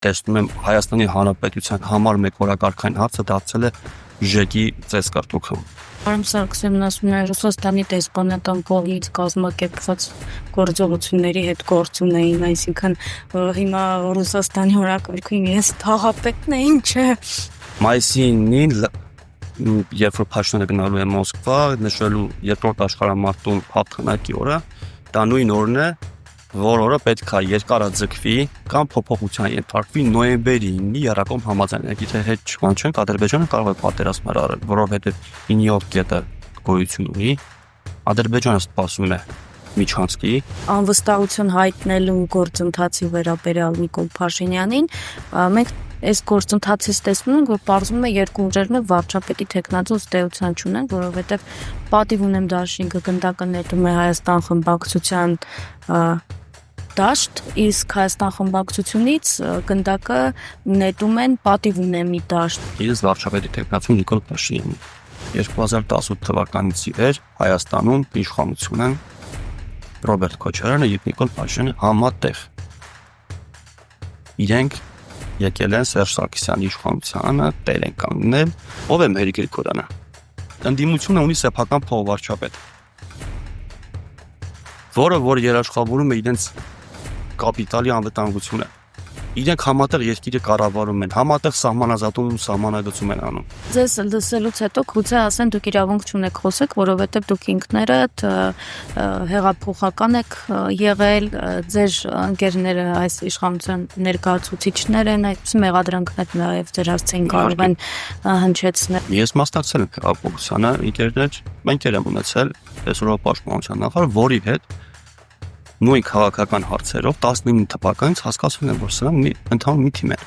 տեսնում եմ Հայաստանի Հանրապետության համար մեկ օրակարգային հարցը դարձել է ԺԵԿ-ի ծեսկարտուքը։ Պարոն Սարգսյանն ասում է, Ռուսաստանի դեսպանատան կողմից կազմակերպված գործողությունների հետ գործ ունեին, այսինքն հիմա Ռուսաստանի օրակարգին իրենց թաղապետն է, ինչ է։ Մայիսի 9-ին, երբ որ Փաշինյանը գնալու է Մոսկվա, նշելու երկրորդ աշխարհամարտում հաղթանակի օրը, դա նույն օրն է, որ օրը պետք է երկարաձգվի կամ փոփոխության ենթարկվի նոյեմբերի 9-ի Եռակոմ համաձայնը։ Եթե հետ չկանչենք, Ադրբեջանը կարող է պատերազմ արել, որովհետև 9-րդ կետը գոյություն ունի։ Ադրբեջանը սպասում է միջանցքի Անվստահություն հայտնելու գործընթացի վերաբերյալ Նիկոլ Փաշինյանին մենք այս գործընթացից տեսնում ենք, որ պարզվում է երկու ուժերն էլ վարչապետի թեկնածուց դեության չունեն, որովհետև պատիվ ունեմ դաշինքը գնդակը նետում է Հայաստան խմբակցության դաշտ, իսկ Հայաստան խմբակցությունից գնդակը նետում են պատիվ ունեմի դաշտ։ Ես վարչապետի թեկնածու Նիկոլ Փաշինյանը 2018 թվականից ի վեր Հայաստանում իշխանություն են Ռոբերտ Քոչարյանը եւ Նիկոլ Փաշինյանը համատեղ։ Իրենք եկել են Սերժ Սարգսյանի իշխանությանը, տեր են կանգնել, ով է Մհերի Գրիգորյանը։ Ընդդիմությունը ունի սեփական փոխվարչապետ, որը որ երաշխավորում է իրենց կապիտալի անվտանգությունը։ Իրենք համատեղ երկիրը կառավարում են, համատեղ սահմանազատում ու սահմանագծում են անում։ Ձեզ լսելուց հետո գուցե ասեն դուք իրավունք չունեք խոսեք, որովհետև դուք ինքներդ հեղափոխական եք եղել, ձեր ընկերները այս իշխանության ներկայացուցիչներ են, այս մեղադրանքներ նաև ձեր հասցեին կարող են հնչեցնել։ Ես մասնակցել եմ հեղափոխությանը, ընկերներ, մենք եմ ունեցել այսօրվա պաշտպանության նախարար, որի հետ նույն քաղաքական հարցերով 19 թվականից հասկացել եմ, որ սրանք ընդհանուր մի թիմ են։